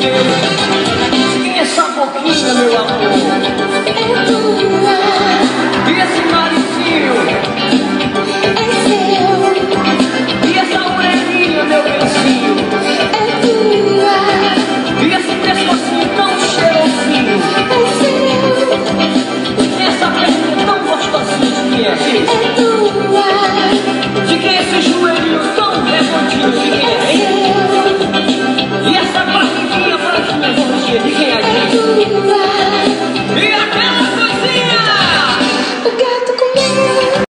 Quem é essa boquinha, meu amor? É tua. E esse narizinho? É seu. E essa orelhinha, meu beicinho? É tua. E esse pescocinho tão cheirosinho? É seu. E essa perna tão gostosinha de quem é? É tua. De quem é esse joelhinho tão redondinho? De quem é? É seu. E essa barriguinha branquinha, de quem é?